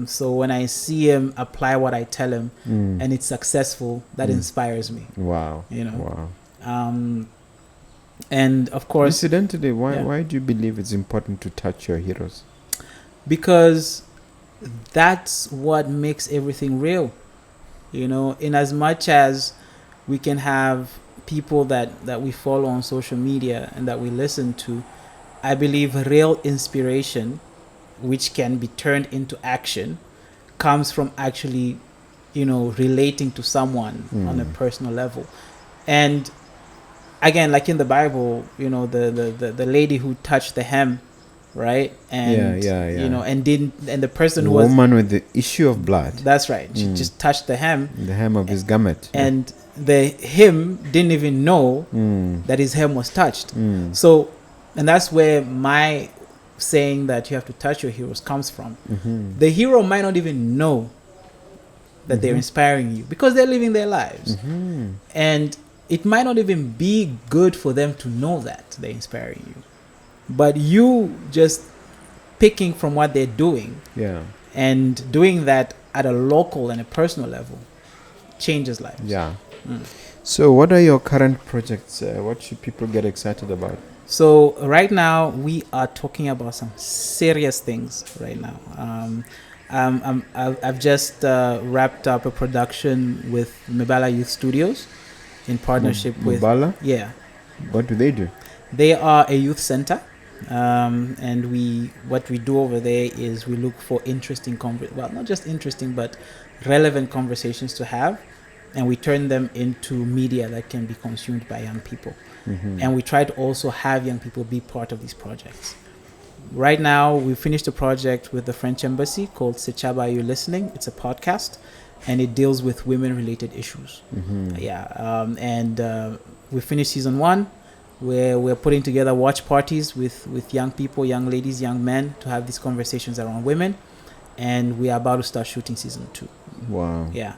So when I see him apply what I tell him and it's successful, that inspires me. Wow. And of course, incidentally, why do you believe it's important to touch your heroes? Because that's what makes everything real. In as much as we can have people that we follow on social media and that we listen to, I believe real inspiration, which can be turned into action, comes from actually, relating to someone on a personal level. And again, like in the Bible, the lady who touched the hem, right? And and the person who was woman with the issue of blood. That's right. She just touched the hem of his garment, and him didn't even know that his hem was touched. So, and that's where my saying that you have to touch your heroes comes from. The hero might not even know that they're inspiring you because they're living their lives, and it might not even be good for them to know that they're inspiring you, but you just picking from what they're doing and doing that at a local and a personal level changes lives. So what are your current projects? What should people get excited about? So right now we are talking about some serious things right now. I've just wrapped up a production with Mebala Youth Studios in partnership with Mebala? Yeah. What do they do? They are a youth center, and what we do over there is we look for interesting not just interesting but relevant conversations to have, and we turn them into media that can be consumed by young people. And we try to also have young people be part of these projects. Right now, we finished a project with the French Embassy called Sechaba Are You Listening? It's a podcast, and it deals with women-related issues. We finished season 1, where we're putting together watch parties with young people, young ladies, young men, to have these conversations around women. And we are about to start shooting season 2. Wow. Yeah.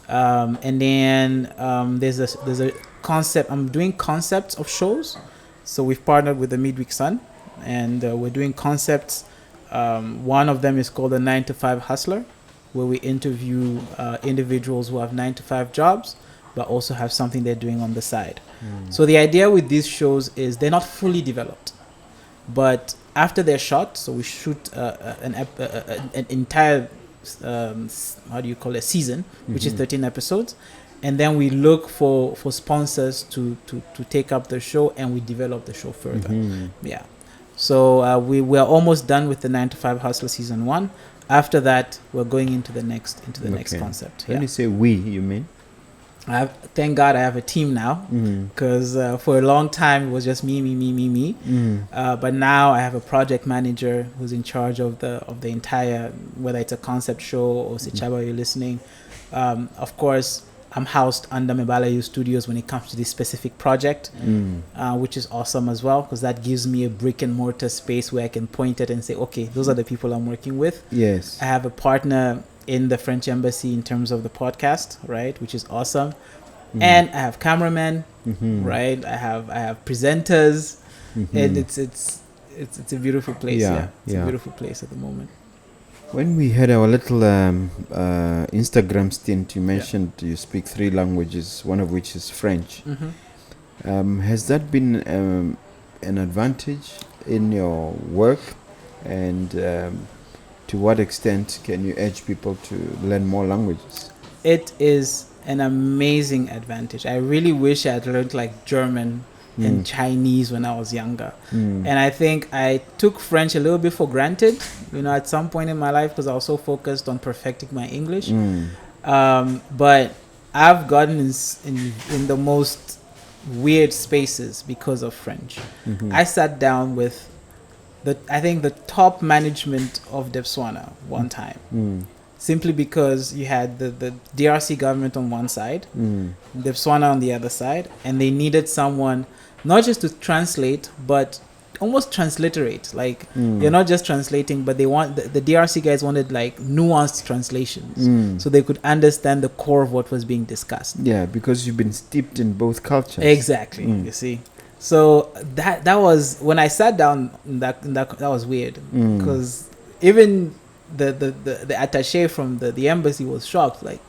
And then there's a concept. I'm doing concepts of shows. So we've partnered with the Midweek Sun, and we're doing concepts. One of them is called the 9 to 5 Hustler, where we interview individuals who have 9 to 5 jobs, but also have something they're doing on the side. So the idea with these shows is they're not fully developed, but after they're shot, so we shoot an entire how do you call it, season, which is 13 episodes. And then we look for sponsors to take up the show, and we develop the show further. Yeah. So we're almost done with the 9 to 5 Hustler season 1. After that, we're going into the next concept. When you say we, you mean? Thank God I have a team now, because for a long time it was just me. But now I have a project manager who's in charge of the entire, whether it's a concept show or Sichaba you're listening. Of course, I'm housed under Mebalayu Studios when it comes to this specific project, which is awesome as well, because that gives me a brick and mortar space where I can point it and say, okay, those are the people I'm working with. Yes. I have a partner in the French embassy in terms of the podcast, right, which is awesome. And I have cameramen, right? I have presenters, and it's a beautiful place. It's a beautiful place at the moment. When we had our little Instagram stint, you mentioned you speak 3 languages, one of which is French. Has that been an advantage in your work? And to what extent can you urge people to learn more languages? It is an amazing advantage. I really wish I had learned like German and Chinese when I was younger. And I think I took French a little bit for granted, at some point in my life, because I was so focused on perfecting my English. But I've gotten in the most weird spaces because of French. I sat down with the top management of Depswana one time. Simply because you had the DRC government on one side, Depswana on the other side, and they needed someone not just to translate, but almost transliterate. Like, you're not just translating, but they want the DRC guys wanted like nuanced translations, so they could understand the core of what was being discussed. Yeah, because you've been steeped in both cultures. Exactly. You see. So that was when I sat down. That was weird, because even the attaché from the embassy was shocked, like,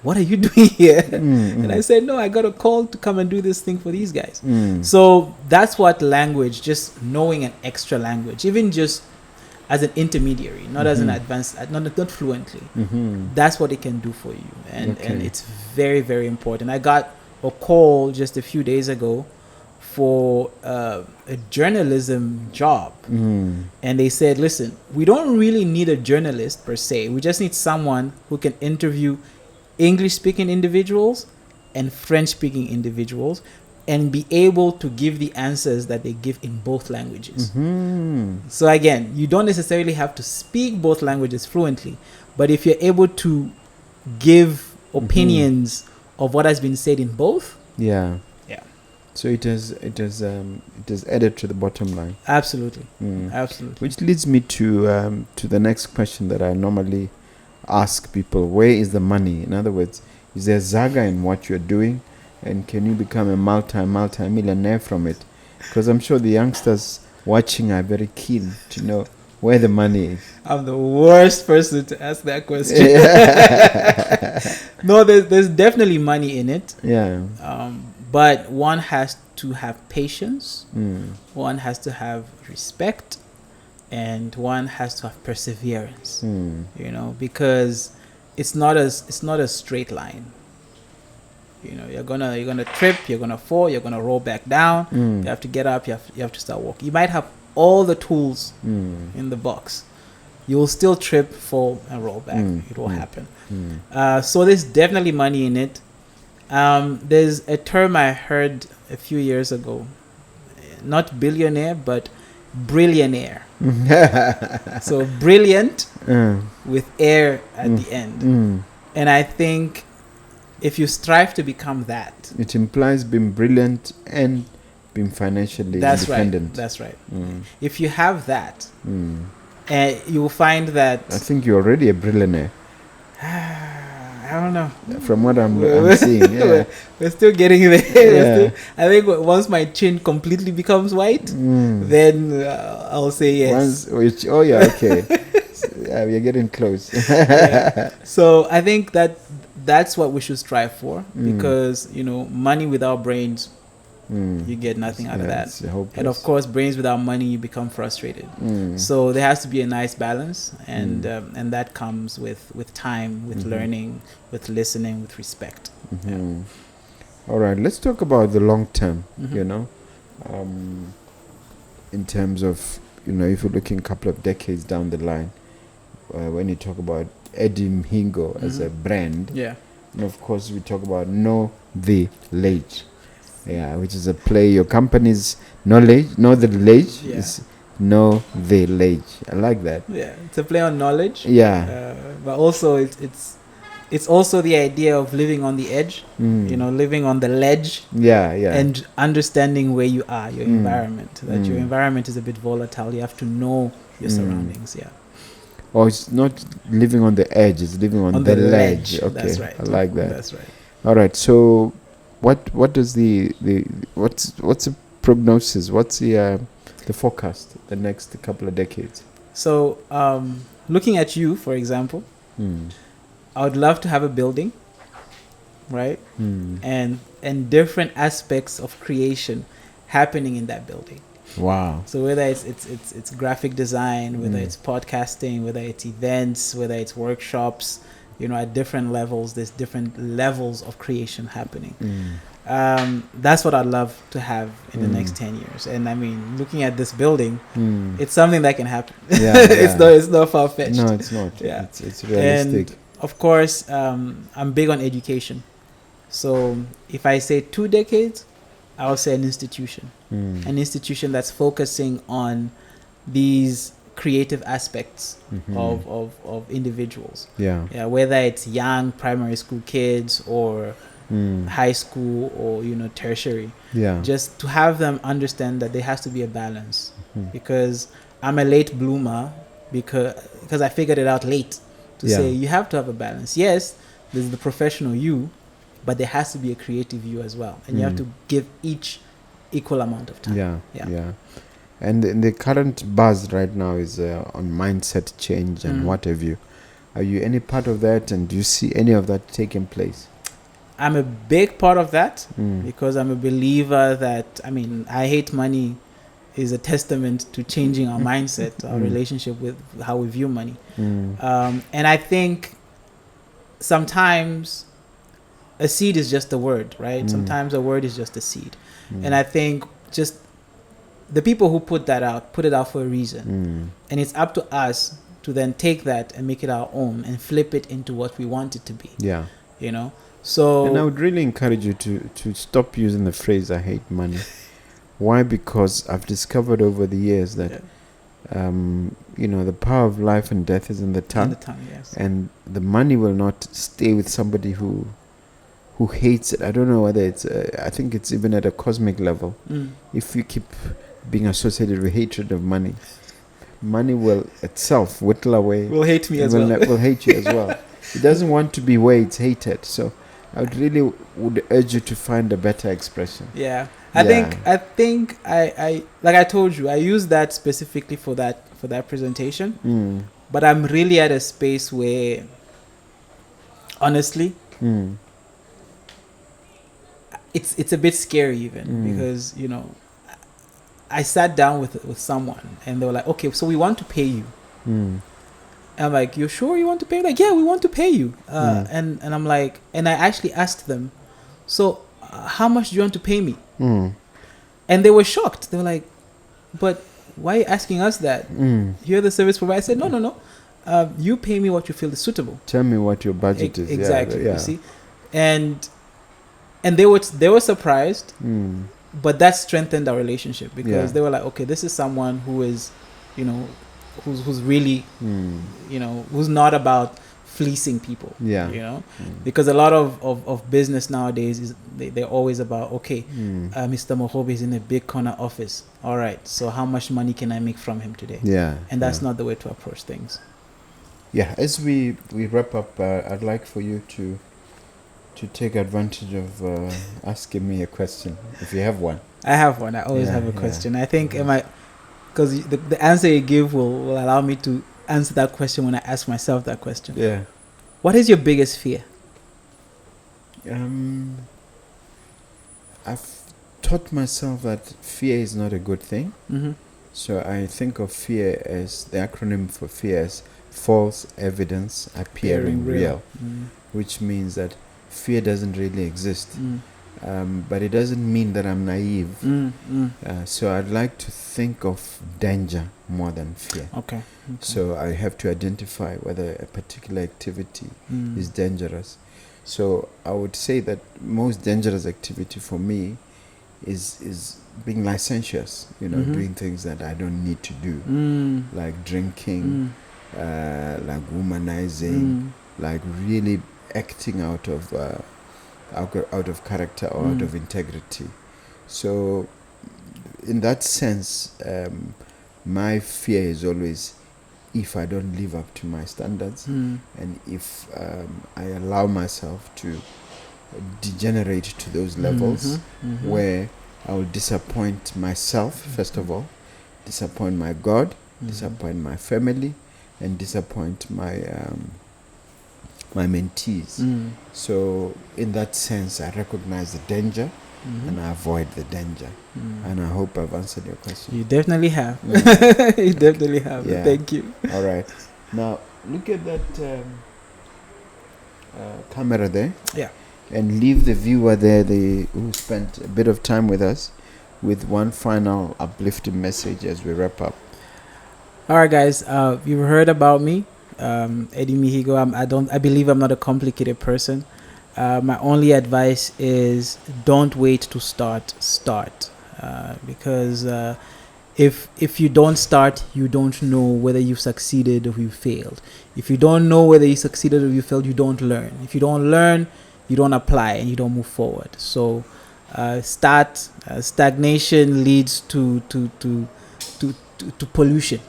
what are you doing here? And I said, no, I got a call to come and do this thing for these guys. So that's what language, just knowing an extra language, even just as an intermediary, not as an advanced, not fluently, that's what it can do for you. And it's very, very important. I got a call just a few days ago for a journalism job, and they said, listen, we don't really need a journalist per se, we just need someone who can interview English speaking individuals and French speaking individuals and be able to give the answers that they give in both languages. So again, you don't necessarily have to speak both languages fluently, but if you're able to give opinions of what has been said in both, so it has added to the bottom line. Absolutely. Absolutely. Which leads me to the next question that I normally ask people: where is the money? In other words, is there zaga in what you're doing, and can you become a multi-millionaire from it? Because I'm sure the youngsters watching are very keen to know where the money is. I'm the worst person to ask that question. No, there's definitely money in it. But one has to have patience, one has to have respect, and one has to have perseverance. Because it's not a straight line. You're gonna trip, you're gonna fall, you're gonna roll back down. You have to get up, you have to start walking. You might have all the tools in the box, you will still trip, fall, and roll back. It will happen. So there's definitely money in it. There's a term I heard a few years ago, not billionaire, but brillionaire. So brilliant with air at the end. And I think if you strive to become that, it implies being brilliant and being financially independent. That's right. If you have that, you will find that... I think you're already a billionaire. I don't know. From what I'm seeing, we're still getting there. I think once my chin completely becomes white, then I'll say yes. Okay. We're getting close. So I think that's what we should strive for, because money without brains you get nothing out of that. It's hopeless. And of course, brains without money, you become frustrated. So there has to be a nice balance, and that comes with time, with learning, with listening, with respect. All right, let's talk about the long term. You know, in terms of, you know, if you're looking a couple of decades down the line, when you talk about Eddy Mihigo as a brand, and of course we talk about Know the Ledge, which is a play your company's knowledge, know the ledge is Know the Ledge. I like that. Yeah, it's a play on knowledge. Yeah, but also it's also the idea of living on the edge, you know, living on the ledge. And understanding where you are, your environment. That your environment is a bit volatile. You have to know your surroundings. Or it's not living on the edge; it's living on the ledge. Okay, that's right. I like that. That's right. All right. So, what does what's the prognosis? What's the forecast? The next couple of decades. So, looking at you, for example, I would love to have a building, right? And different aspects of creation happening in that building. Wow. So whether it's graphic design, whether it's podcasting, whether it's events, whether it's workshops, you know, at different levels, there's different levels of creation happening. That's what I'd love to have in the next 10 years. And I mean, looking at this building, it's something that can happen. It's not far-fetched. No, it's not. It's realistic. And of course, I'm big on education. So if I say 2 decades, I'll say an institution. An institution that's focusing on these creative aspects of individuals. Whether it's young primary school kids or high school or, you know, tertiary. Just to have them understand that there has to be a balance. Because I'm a late bloomer because I figured it out late. To say you have to have a balance. Yes, there's the professional you, but there has to be a creative you as well, and you have to give each equal amount of time. And the current buzz right now is on mindset change and what have you. Are you any part of that, and do you see any of that taking place? I'm a big part of that because I'm a believer that, I mean, I Hate Money is a testament to changing our mindset, our relationship with how we view money. And I think sometimes a seed is just a word, right? Sometimes a word is just a seed. And I think just the people who put it out for a reason. And it's up to us to then take that and make it our own and flip it into what we want it to be. You know? So, and I would really encourage you to stop using the phrase "I hate money." Why? Because I've discovered over the years that you know, the power of life and death is in the tongue. And the money will not stay with somebody who hates it. I don't know whether it's I think it's even at a cosmic level. If you keep being associated with hatred of money will itself whittle away. Will hate me as well. Will hate you as well. It doesn't want to be where it's hated. So I would urge you to find a better expression. I think I like I told you, I use that specifically for that presentation. But I'm really at a space where, honestly, it's a bit scary even because, you know, I sat down with someone and they were like, okay, so we want to pay you. And I'm like, you're sure you want to pay? Like, yeah, we want to pay you. And I'm like, and I actually asked them, so how much do you want to pay me? And they were shocked. They were like, but why are you asking us that? You're the service provider. I said, no. You pay me what you feel is suitable. Tell me what your budget is. Exactly. You see, and they were surprised, but that strengthened our relationship because they were like, okay, this is someone who is, you know, who's really, you know, who's not about fleecing people. You know, because a lot of business nowadays is they're always about, okay, Mr. Mogobe is in a big corner office. All right, so how much money can I make from him today? And that's not the way to approach things. As we wrap up, I'd like for you to take advantage of asking me a question if you have one. I have one. I always have a question. I think because the answer you give will allow me to answer that question when I ask myself that question. What is your biggest fear? I've taught myself that fear is not a good thing. Mm-hmm. So I think of fear as the acronym for fear as false evidence appearing real, which means that fear doesn't really exist. But it doesn't mean that I'm naive. So I'd like to think of danger more than fear. Okay. So I have to identify whether a particular activity is dangerous. So I would say that most dangerous activity for me is being licentious, doing things that I don't need to do, like drinking, like womanizing, like really acting out of character or out of integrity. So in that sense, my fear is always if I don't live up to my standards, and if I allow myself to degenerate to those levels where I will disappoint myself, first of all, disappoint my God, disappoint my family, and disappoint my my mentees. So in that sense, I recognize the danger and I avoid the danger. And I hope I've answered your question. You definitely have. You definitely have. Yeah. Thank you. All right. Now, look at that camera there. Yeah. And leave the viewer there, who spent a bit of time with us, with one final uplifting message as we wrap up. All right, guys. You've heard about me, Eddy Mihigo. I believe I'm not a complicated person. My only advice is don't wait to start. Because if you don't start, you don't know whether you've succeeded or you failed. If you don't know whether you succeeded or you failed, you don't learn. If you don't learn, you don't apply and you don't move forward. So start. Stagnation leads to pollution.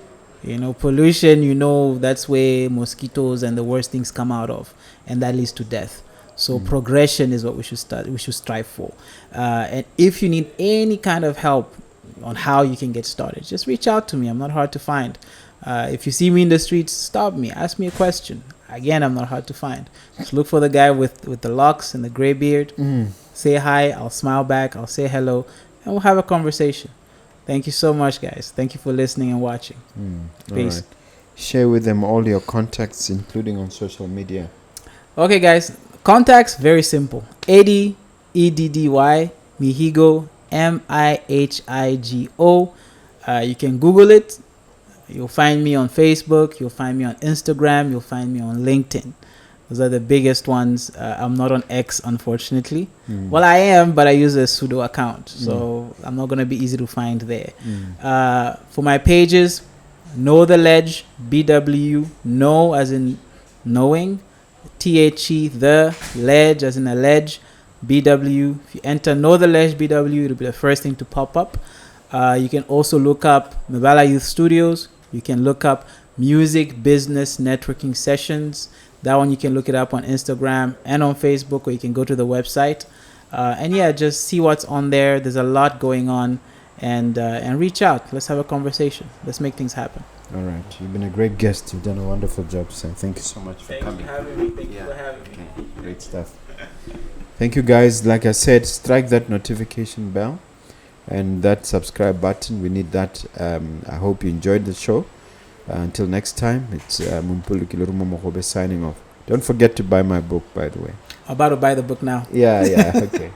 Pollution, that's where mosquitoes and the worst things come out of, and that leads to death. So progression is what we should strive for. And if you need any kind of help on how you can get started, just reach out to me. I'm not hard to find. If you see me in the streets, stop me, ask me a question. Again, I'm not hard to find. Just look for the guy with the locks and the gray beard. Say hi, I'll smile back, I'll say hello, and we'll have a conversation. Thank you so much, guys. Thank you for listening and watching. Peace. Right. Share with them all your contacts, including on social media. Okay, guys. Contacts, very simple. Eddy, Eddy, Mihigo, Mihigo. You can Google it. You'll find me on Facebook. You'll find me on Instagram. You'll find me on LinkedIn. Those are the biggest ones. I'm not on X, unfortunately. Well, I am, but I use a pseudo account. So I'm not going to be easy to find there. For my pages, Know the Ledge, BW, know as in knowing, THE, the ledge as in a ledge, BW. If you enter Know the Ledge, BW, it'll be the first thing to pop up. You can also look up Mabala Youth Studios. You can look up Music Business Networking Sessions. That one you can look it up on Instagram and on Facebook, or you can go to the website. And yeah, just see what's on there. There's a lot going on, and reach out. Let's have a conversation. Let's make things happen. All right. You've been a great guest. You've done a wonderful job, Sam. Thank you so much for coming. Thank you for having me. Great stuff. Thank you, guys. Like I said, strike that notification bell and that subscribe button. We need that. I hope you enjoyed the show. Until next time, it's Mompoloki Lerumo Mogobe signing off. Don't forget to buy my book, by the way. I'm about to buy the book now. Yeah, okay.